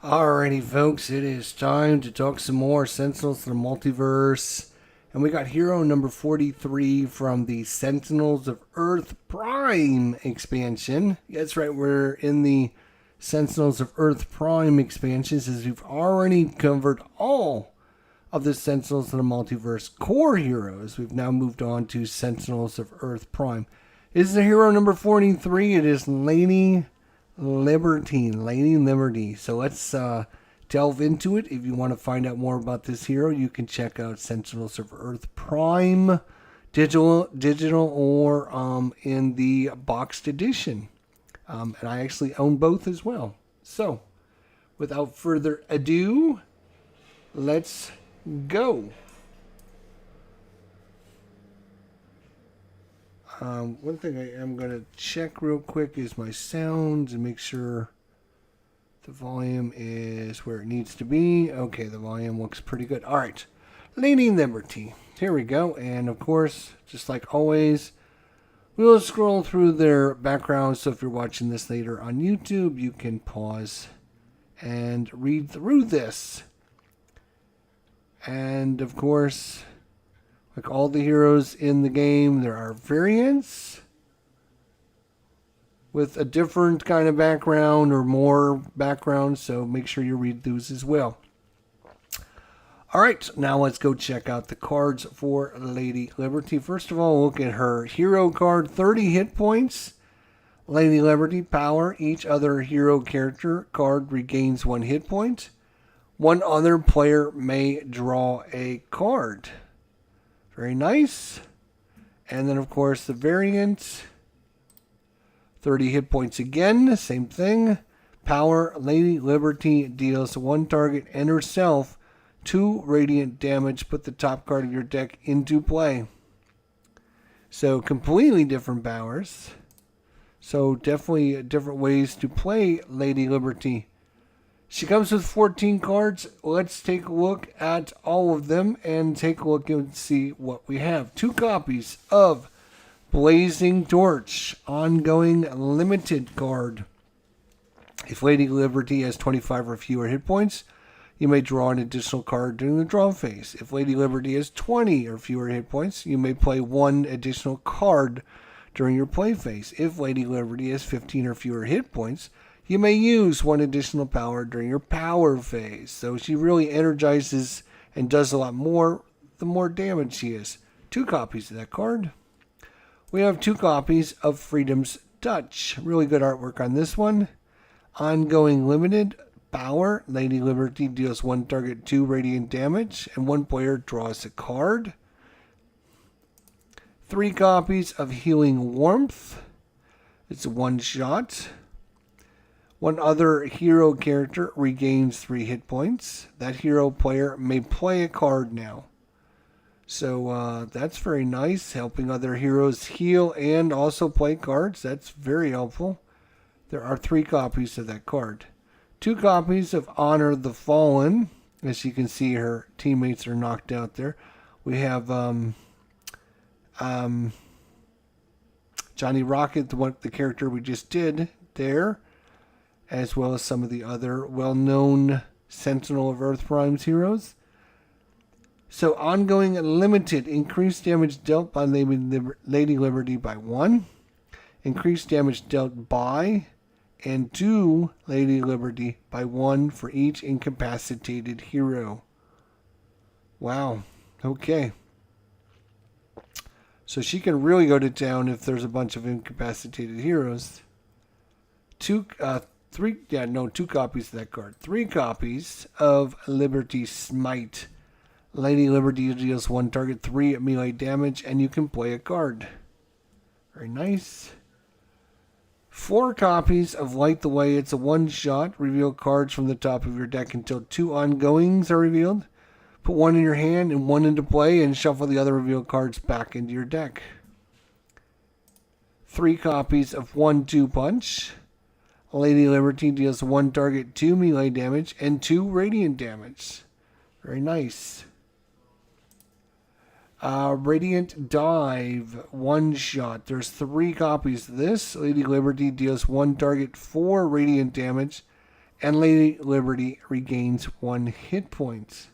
Alrighty, folks, it is time to talk some more Sentinels to the Multiverse. And we got hero number 43 from the Sentinels of Earth Prime expansion. That's right, we're in the Sentinels of Earth Prime expansions as we've already covered all of the Sentinels of the Multiverse core heroes. We've now moved on to Sentinels of Earth Prime. This is the hero number 43. It is Lady Liberty. So let's delve into it. If you want to find out more about this hero, you can check out Sentinels of Earth Prime digital or in the boxed edition. And I actually own both as well. So without further ado, let's go. One thing I am going to check real quick is my sounds and make sure the volume is where it needs to be. Okay, the volume looks pretty good. All right, Lady Liberty. Here we go. And of course, just like always, we'll scroll through their backgrounds. So if you're watching this later on YouTube, you can pause and read through this. And of course, like all the heroes in the game, there are variants with a different kind of background or more background, so make sure you read those as well. All right, now let's go check out the cards for Lady Liberty. First of all, look at her hero card, 30 hit points. Lady Liberty, power. Each other hero character card regains 1 hit point. One other player may draw a card. Very nice. And then, of course, the variant. 30 hit points again. Same thing. Power. Lady Liberty deals 1 target and herself 2 radiant damage. Put the top card of your deck into play. So, completely different powers. So, definitely different ways to play Lady Liberty. She comes with 14 cards. Let's take a look at all of them and take a look and see what we have. 2 copies of Blazing Torch, ongoing limited card. If Lady Liberty has 25 or fewer hit points, you may draw an additional card during the draw phase. If Lady Liberty has 20 or fewer hit points, you may play 1 additional card during your play phase. If Lady Liberty has 15 or fewer hit points, you may use 1 additional power during your power phase. So she really energizes and does a lot more the more damage she is. 2 copies of that card. We have 2 copies of Freedom's Touch. Really good artwork on this one. Ongoing limited power. Lady Liberty deals 1 target 2 radiant damage and 1 player draws a card. 3 copies of Healing Warmth. It's a 1-shot. 1 other hero character regains 3 hit points. That hero player may play a card now. So that's very nice, helping other heroes heal and also play cards. That's very helpful. There are 3 copies of that card. 2 copies of Honor the Fallen. As you can see, her teammates are knocked out there. We have Johnny Rocket, the character we just did there, as well as some of the other well-known Sentinel of Earth Prime's heroes. So, ongoing limited, increased damage dealt by Lady Liberty by 1, increased damage dealt by and to Lady Liberty by 1 for each incapacitated hero. Wow. Okay. So she can really go to town if there's a bunch of incapacitated heroes. 2 copies of that card. 3 copies of Liberty Smite. Lady Liberty deals 1 target 3 melee damage, and you can play a card. Very nice. 4 copies of Light the Way. It's a 1-shot. Reveal cards from the top of your deck until 2 ongoings are revealed. Put 1 in your hand and 1 into play, and shuffle the other revealed cards back into your deck. 3 copies of 1-2 Punch. Lady Liberty deals 1 target 2 melee damage and 2 radiant damage. Very nice. Radiant Dive, 1-shot. There's 3 copies of this. Lady Liberty deals 1 target 4 radiant damage And Lady Liberty regains 1 hit point.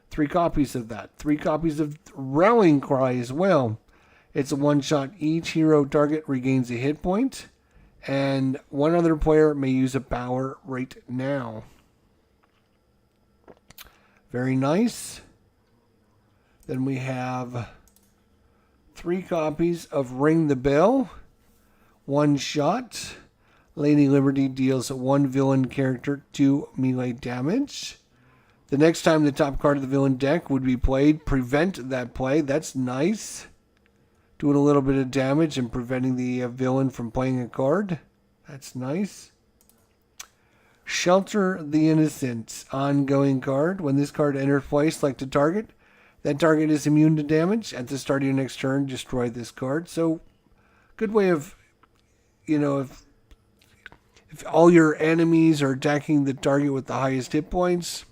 3 copies of that. 3 copies of Rallying Cry as well. It's a one-shot. Each hero target regains a hit point. And one other player may use a power right now. Very nice. Then we have 3 copies of Ring the Bell. One shot. Lady Liberty deals 1 villain character 2 melee damage. The next time the top card of the villain deck would be played, prevent that play. That's nice. Doing a little bit of damage and preventing the villain from playing a card. That's nice. Shelter the Innocent. Ongoing card. When this card enters play, select a target. That target is immune to damage. At the start of your next turn, destroy this card. So, good way of, if all your enemies are attacking the target with the highest hit points,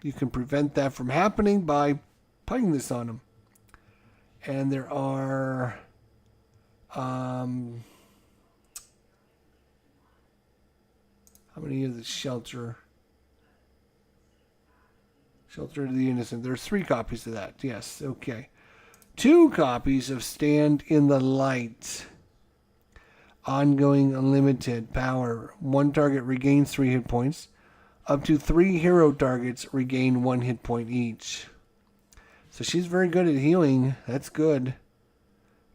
you can prevent that from happening by playing this on them. And there are how many of the Shelter to the Innocent? There's 3 copies of that. Yes, okay. 2 copies of Stand in the Light. Ongoing unlimited power. 1 target regains 3 hit points. Up to 3 hero targets regain 1 hit point each. So she's very good at healing. That's good.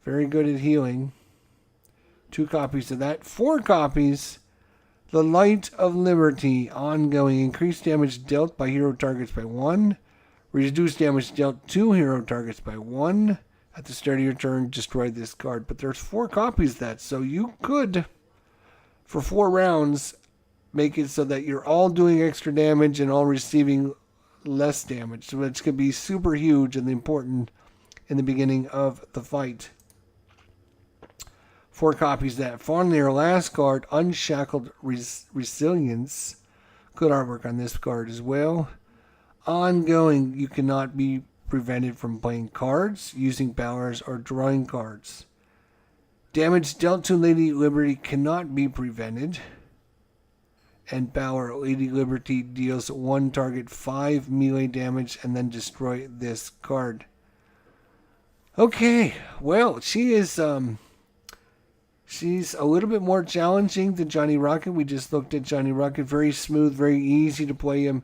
Very good at healing. 2 copies of that. 4 copies. The Light of Liberty. Ongoing. Increased damage dealt by hero targets by 1. Reduce damage dealt to hero targets by 1. At the start of your turn, destroy this card. But there's 4 copies of that. So you could, for 4 rounds, make it so that you're all doing extra damage and all receiving less damage, which could be super huge and important in the beginning of the fight. 4 copies of that. Finally, our last card, Unshackled Resilience. Good artwork on this card as well. Ongoing, you cannot be prevented from playing cards, using powers, or drawing cards. Damage dealt to Lady Liberty cannot be prevented. And power, Lady Liberty deals 1 target 5 melee damage and then destroy this card. Okay, well, she's a little bit more challenging than Johnny Rocket. We just looked at Johnny Rocket. Very smooth, very easy to play him.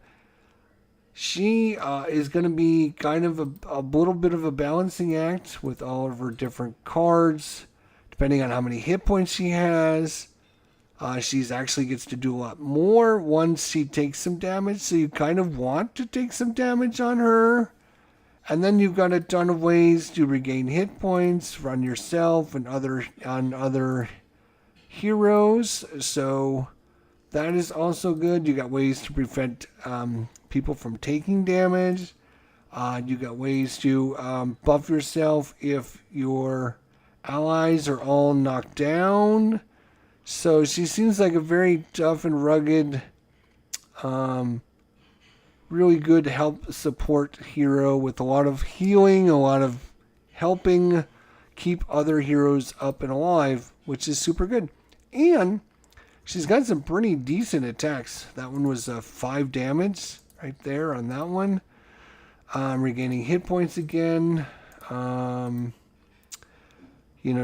She is going to be kind of a little bit of a balancing act with all of her different cards, depending on how many hit points she has. She's actually gets to do a lot more once she takes some damage, so you kind of want to take some damage on her. And then you've got a ton of ways to regain hit points on yourself and on other heroes. So that is also good. You got ways to prevent people from taking damage. You got ways to buff yourself if your allies are all knocked down. So she seems like a very tough and rugged, really good help support hero with a lot of healing, a lot of helping keep other heroes up and alive, which is super good. And she's got some pretty decent attacks. That one was 5 damage right there on that one. Regaining hit points again.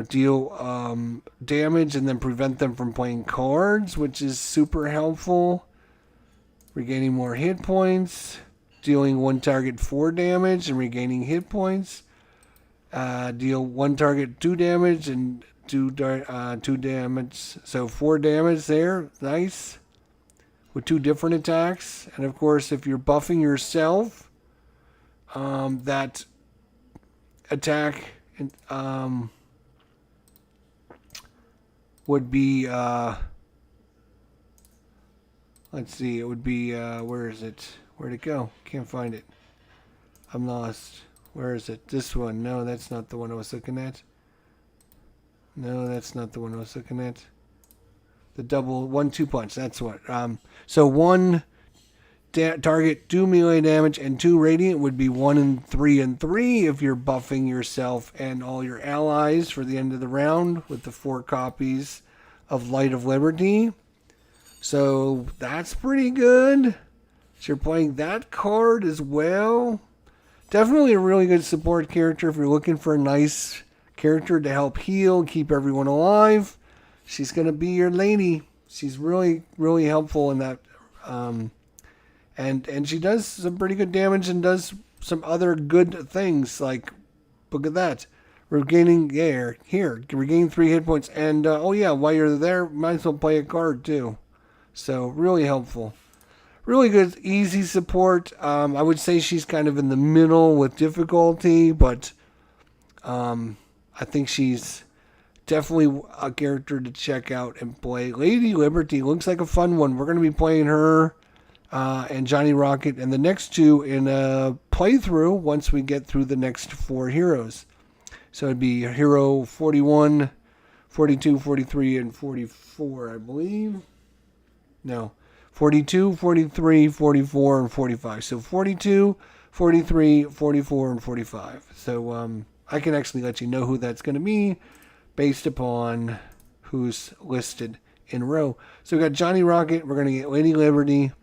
Deal damage and then prevent them from playing cards, which is super helpful. Regaining more hit points. Dealing 1 target 4 damage and regaining hit points. Deal 1 target 2 damage and 2 damage. So 4 damage there. Nice. With 2 different attacks. And of course, if you're buffing yourself, that attack would be, let's see, it would be, where is it? Where'd it go? Can't find it. I'm lost. Where is it? This one. No, that's not the one I was looking at. No, that's not the one I was looking at. The double 1-2 punch. That's what. So 1 target, 2 melee damage, and 2 radiant would be 1 and 3 and 3 if you're buffing yourself and all your allies for the end of the round with the 4 copies of Light of Liberty. So that's pretty good. So you're playing that card as well. Definitely a really good support character if you're looking for a nice character to help heal, keep everyone alive. She's going to be your lady. She's really, really helpful in that. And she does some pretty good damage and does some other good things. Like, look at that. Regaining, regain 3 hit points. And, oh yeah, while you're there, might as well play a card too. So, really helpful. Really good, easy support. I would say she's kind of in the middle with difficulty, but I think she's definitely a character to check out and play. Lady Liberty looks like a fun one. We're going to be playing her and Johnny Rocket and the next two in a playthrough once we get through the next 4 heroes. So it'd be Hero 41, 42, 43, and 44, I believe. No. 42, 43, 44, and 45. So 42, 43, 44, and 45. So I can actually let you know who that's going to be based upon who's listed in a row. So we got Johnny Rocket. We're going to get Lady Liberty.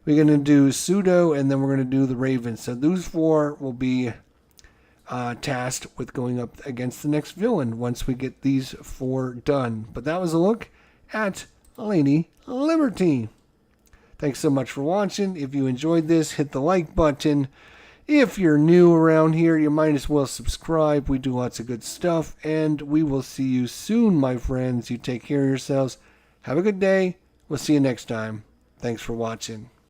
We're going to do Pseudo, and then we're going to do the Raven. So those 4 will be tasked with going up against the next villain once we get these 4 done. But that was a look at Lady Liberty. Thanks so much for watching. If you enjoyed this, hit the like button. If you're new around here, you might as well subscribe. We do lots of good stuff, and we will see you soon, my friends. You take care of yourselves. Have a good day. We'll see you next time. Thanks for watching.